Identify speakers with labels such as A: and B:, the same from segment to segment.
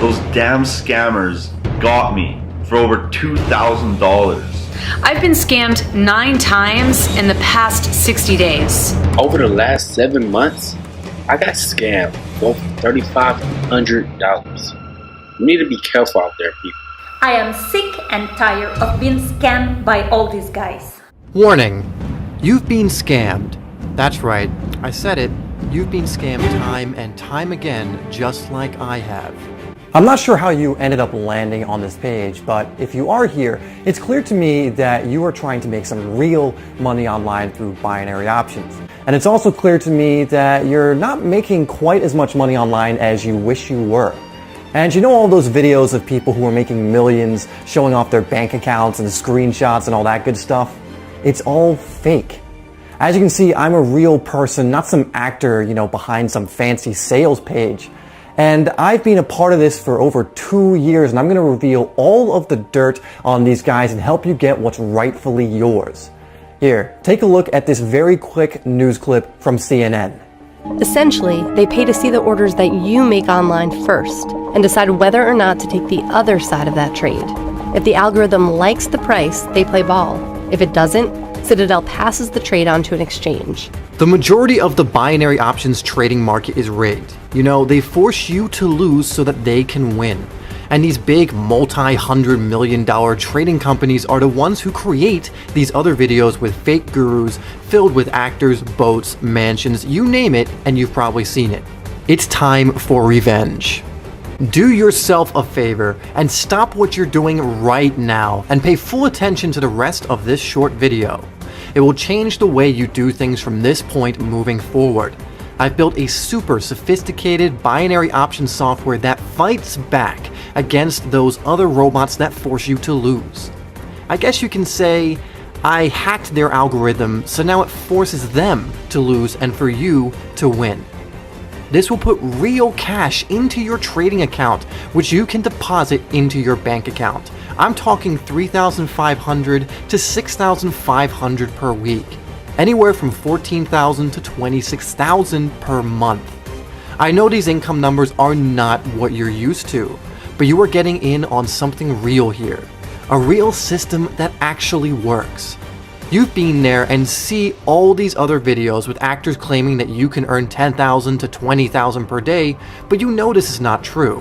A: Those damn scammers got me for over $2,000.
B: I've been scammed 9 times in the past 60 days.
C: Over the last 7 months, I got scammed for $3,500. You need to be careful out there, people.
D: I am sick and tired of being scammed by all these guys.
E: Warning, you've been scammed. That's right, I said it. You've been scammed time and time again, just like I have. I'm not sure how you ended up landing on this page, but if you are here, it's clear to me that you are trying to make some real money online through binary options. And it's also clear to me that you're not making quite as much money online as you wish you were. And you know all those videos of people who are making millions, showing off their bank accounts and screenshots and all that good stuff? It's all fake. As you can see, I'm a real person, not some actor, behind some fancy sales page. And I've been a part of this for over 2 years, and I'm going to reveal all of the dirt on these guys and help you get what's rightfully yours. Here, take a look at this very quick news clip from CNN.
F: Essentially, they pay to see the orders that you make online first and decide whether or not to take the other side of that trade. If the algorithm likes the price, they play ball. If it doesn't, Citadel passes the trade on to an exchange.
E: The majority of the binary options trading market is rigged. They force you to lose so that they can win. And these big multi-$100 million trading companies are the ones who create these other videos with fake gurus filled with actors, boats, mansions, you name it, and you've probably seen it. It's time for revenge. Do yourself a favor and stop what you're doing right now and pay full attention to the rest of this short video. It will change the way you do things from this point moving forward. I've built a super sophisticated binary option software that fights back against those other robots that force you to lose. I guess you can say I hacked their algorithm, so now it forces them to lose and for you to win. This will put real cash into your trading account, which you can deposit into your bank account. I'm talking $3,500 to $6,500 per week. Anywhere from $14,000 to $26,000 per month. I know these income numbers are not what you're used to, but you are getting in on something real here. A real system that actually works. You've been there and see all these other videos with actors claiming that you can earn $10,000 to $20,000 per day, but you know this is not true.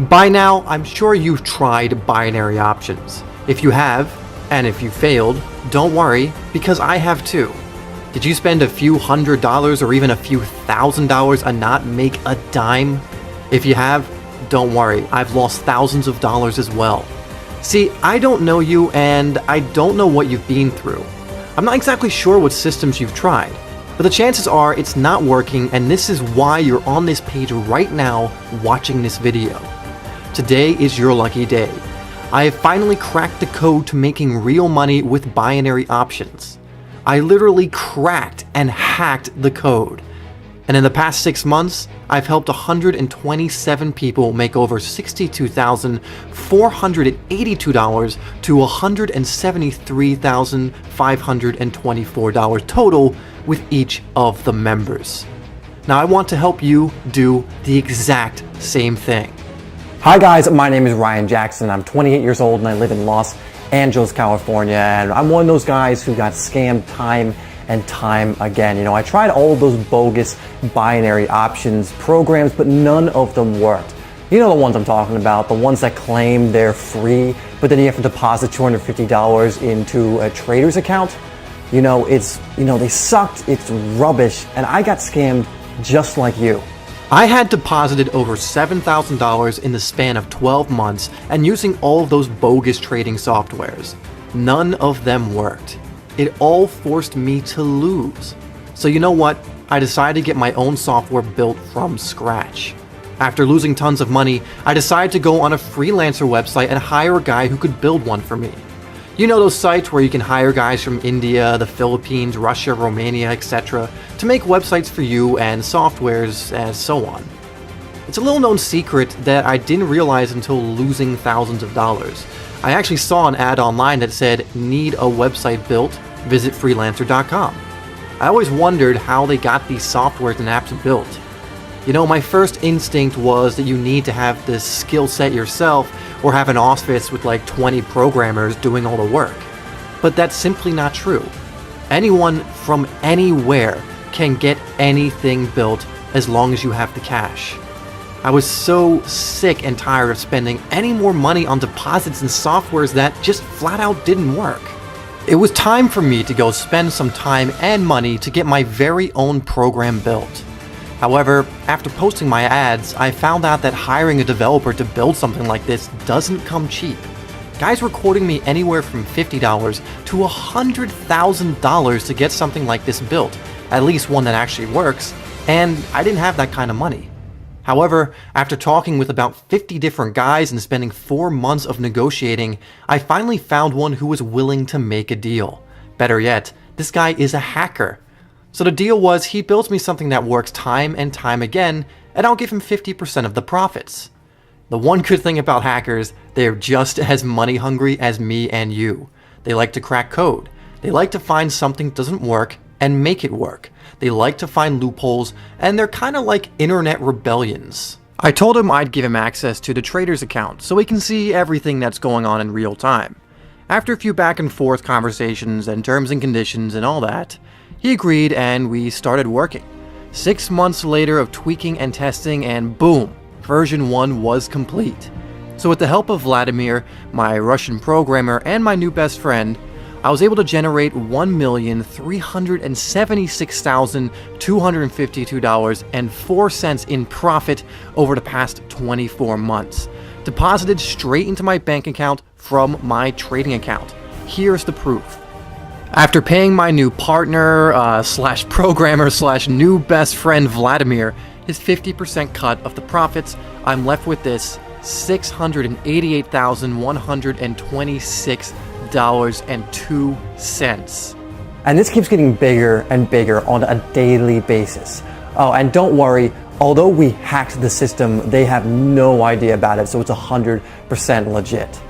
E: By now, I'm sure you've tried binary options. If you have, and if you failed, don't worry, because I have too. Did you spend a few $100s or even a few $1,000s and not make a dime? If you have, don't worry, I've lost thousands of dollars as well. See, I don't know you and I don't know what you've been through. I'm not exactly sure what systems you've tried, but the chances are it's not working, and this is why you're on this page right now watching this video. Today is your lucky day. I have finally cracked the code to making real money with binary options. I literally cracked and hacked the code. And in the past 6 months, I've helped 127 people make over $62,482 to $173,524 total with each of the members. Now I want to help you do the exact same thing. Hi guys, my name is Ryan Jackson. I'm 28 years old and I live in Los Angeles, California, and I'm one of those guys who got scammed time and time again. I tried all of those bogus binary options programs, but none of them worked. You know the ones I'm talking about, the ones that claim they're free, but then you have to deposit $250 into a trader's account. They sucked, it's rubbish, and I got scammed just like you. I had deposited over $7,000 in the span of 12 months and using all of those bogus trading softwares. None of them worked. It all forced me to lose. So you know what? I decided to get my own software built from scratch. After losing tons of money, I decided to go on a freelancer website and hire a guy who could build one for me. You know those sites where you can hire guys from India, the Philippines, Russia, Romania, etc. to make websites for you and softwares and so on. It's a little known secret that I didn't realize until losing thousands of dollars. I actually saw an ad online that said, "Need a website built? Visit freelancer.com. I always wondered how they got these softwares and apps built. You know, my first instinct was that you need to have this skill set yourself or have an office with like 20 programmers doing all the work. But that's simply not true. Anyone from anywhere can get anything built as long as you have the cash. I was so sick and tired of spending any more money on deposits and softwares that just flat out didn't work. It was time for me to go spend some time and money to get my very own program built. However, after posting my ads, I found out that hiring a developer to build something like this doesn't come cheap. Guys were quoting me anywhere from $50 to $100,000 to get something like this built, at least one that actually works, and I didn't have that kind of money. However, after talking with about 50 different guys and spending 4 months of negotiating, I finally found one who was willing to make a deal. Better yet, this guy is a hacker. So the deal was he builds me something that works time and time again, and I'll give him 50% of the profits. The one good thing about hackers, they're just as money hungry as me and you. They like to crack code. They like to find something doesn't work and make it work. They like to find loopholes, and they're kind of like internet rebellions. I told him I'd give him access to the trader's account so he can see everything that's going on in real time. After a few back and forth conversations and terms and conditions and all that, he agreed and we started working. 6 months later of tweaking and testing, and boom, version 1 was complete. So with the help of Vladimir, my Russian programmer, and my new best friend, I was able to generate $1,376,252.04 in profit over the past 24 months, deposited straight into my bank account from my trading account. Here's the proof. After paying my new partner, slash programmer, slash new best friend Vladimir his 50% cut of the profits, I'm left with this $688,126.02. And this keeps getting bigger and bigger on a daily basis. Oh, and don't worry, although we hacked the system, they have no idea about it, so it's 100% legit.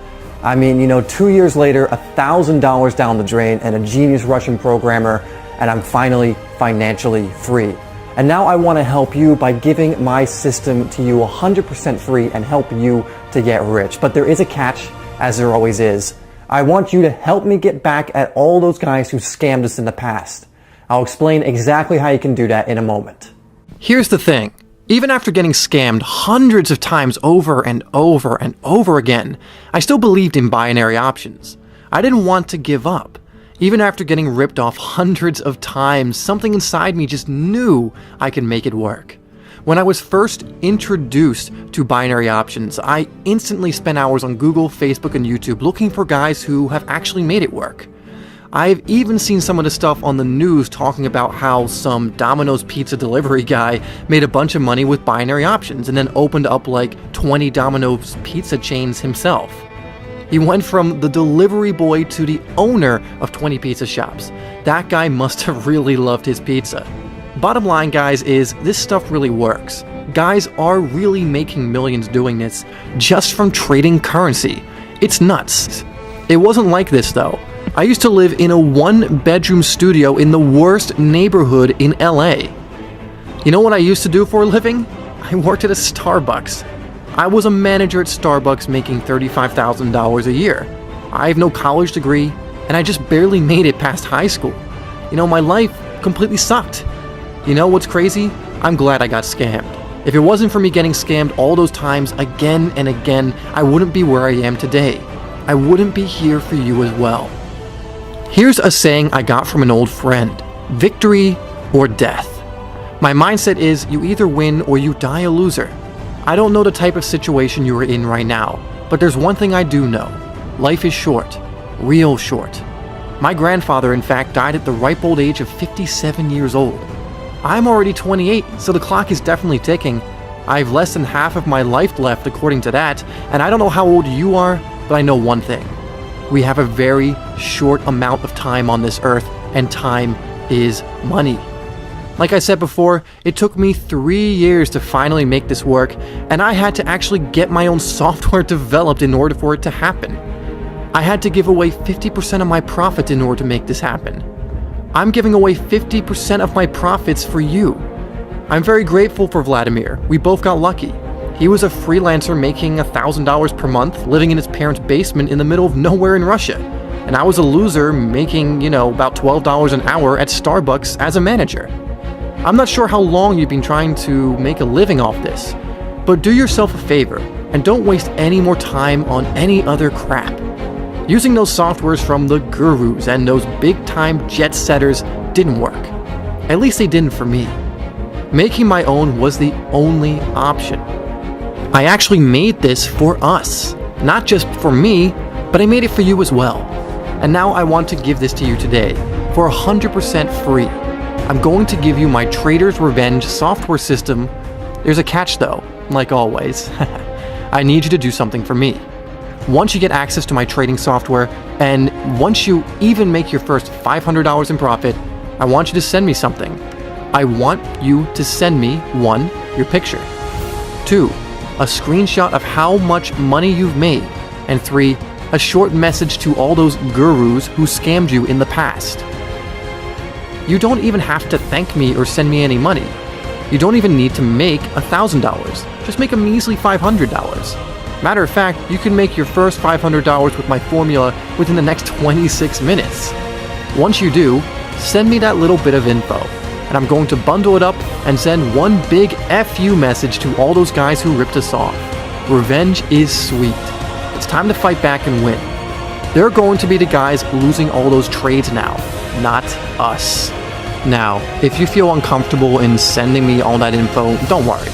E: I mean, 2 years later, $1,000 down the drain and a genius Russian programmer, and I'm finally financially free. And now I want to help you by giving my system to you 100% free and help you to get rich. But there is a catch, as there always is. I want you to help me get back at all those guys who scammed us in the past. I'll explain exactly how you can do that in a moment. Here's the thing. Even after getting scammed hundreds of times over and over and over again, I still believed in binary options. I didn't want to give up. Even after getting ripped off hundreds of times, something inside me just knew I could make it work. When I was first introduced to binary options, I instantly spent hours on Google, Facebook, and YouTube looking for guys who have actually made it work. I've even seen some of the stuff on the news talking about how some Domino's pizza delivery guy made a bunch of money with binary options and then opened up like 20 Domino's pizza chains himself. He went from the delivery boy to the owner of 20 pizza shops. That guy must have really loved his pizza. Bottom line, guys, is this stuff really works. Guys are really making millions doing this just from trading currency. It's nuts. It wasn't like this though. I used to live in a 1-bedroom studio in the worst neighborhood in LA. You know what I used to do for a living? I worked at a Starbucks. I was a manager at Starbucks making $35,000 a year. I have no college degree, and I just barely made it past high school. My life completely sucked. You know what's crazy? I'm glad I got scammed. If it wasn't for me getting scammed all those times again and again, I wouldn't be where I am today. I wouldn't be here for you as well. Here's a saying I got from an old friend: victory or death. My mindset is you either win or you die a loser. I don't know the type of situation you are in right now, but there's one thing I do know. Life is short. Real short. My grandfather, in fact, died at the ripe old age of 57 years old. I'm already 28, so the clock is definitely ticking. I have less than half of my life left according to that, and I don't know how old you are, but I know one thing. We have a very short amount of time on this earth, and time is money. Like I said before, it took me 3 years to finally make this work, and I had to actually get my own software developed in order for it to happen. I had to give away 50% of my profit in order to make this happen. I'm giving away 50% of my profits for you. I'm very grateful for Vladimir. We both got lucky. He was a freelancer making $1,000 per month, living in his parents' basement in the middle of nowhere in Russia. And I was a loser making, about $12 an hour at Starbucks as a manager. I'm not sure how long you've been trying to make a living off this, but do yourself a favor and don't waste any more time on any other crap. Using those softwares from the gurus and those big-time jet setters didn't work. At least they didn't for me. Making my own was the only option. I actually made this for us. Not just for me, but I made it for you as well. And now I want to give this to you today for 100% free. I'm going to give you my Trader's Revenge software system. There's a catch though, like always. I need you to do something for me. Once you get access to my trading software, and once you even make your first $500 in profit, I want you to send me something. I want you to send me 1, your picture, 2, a screenshot of how much money you've made, and 3, a short message to all those gurus who scammed you in the past. You don't even have to thank me or send me any money. You don't even need to make $1,000. Just make a measly $500. Matter of fact, you can make your first $500 with my formula within the next 26 minutes. Once you do, send me that little bit of info, and I'm going to bundle it up and send one big FU message to all those guys who ripped us off. Revenge is sweet. It's time to fight back and win. They're going to be the guys losing all those trades now, not us. Now, if you feel uncomfortable in sending me all that info, don't worry.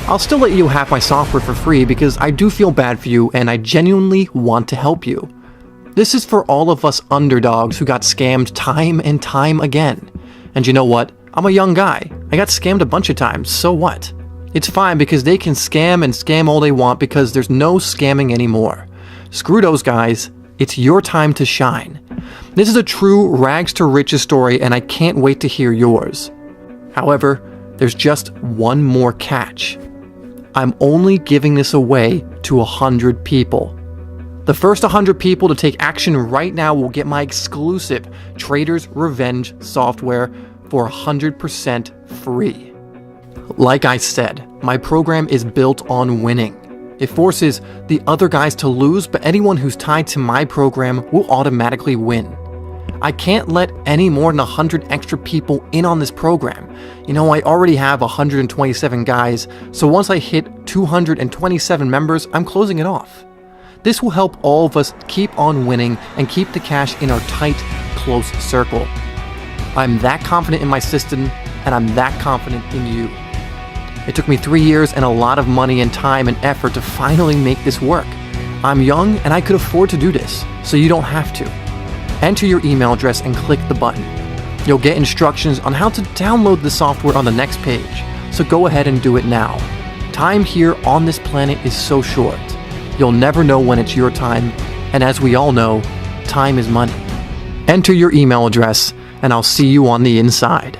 E: I'll still let you have my software for free because I do feel bad for you and I genuinely want to help you. This is for all of us underdogs who got scammed time and time again. And you know what? I'm a young guy. I got scammed a bunch of times, so what? It's fine because they can scam and scam all they want because there's no scamming anymore. Screw those guys. It's your time to shine. This is a true rags to riches story and I can't wait to hear yours. However, there's just one more catch. I'm only giving this away to 100 people. The first 100 people to take action right now will get my exclusive Trader's Revenge software for 100% free. Like I said, my program is built on winning. It forces the other guys to lose, but anyone who's tied to my program will automatically win. I can't let any more than 100 extra people in on this program. I already have 127 guys, so once I hit 227 members, I'm closing it off. This will help all of us keep on winning and keep the cash in our tight, close circle. I'm that confident in my system, and I'm that confident in you. It took me 3 years and a lot of money and time and effort to finally make this work. I'm young and I could afford to do this, so you don't have to. Enter your email address and click the button. You'll get instructions on how to download the software on the next page, so go ahead and do it now. Time here on this planet is so short. You'll never know when it's your time, and as we all know, time is money. Enter your email address, and I'll see you on the inside.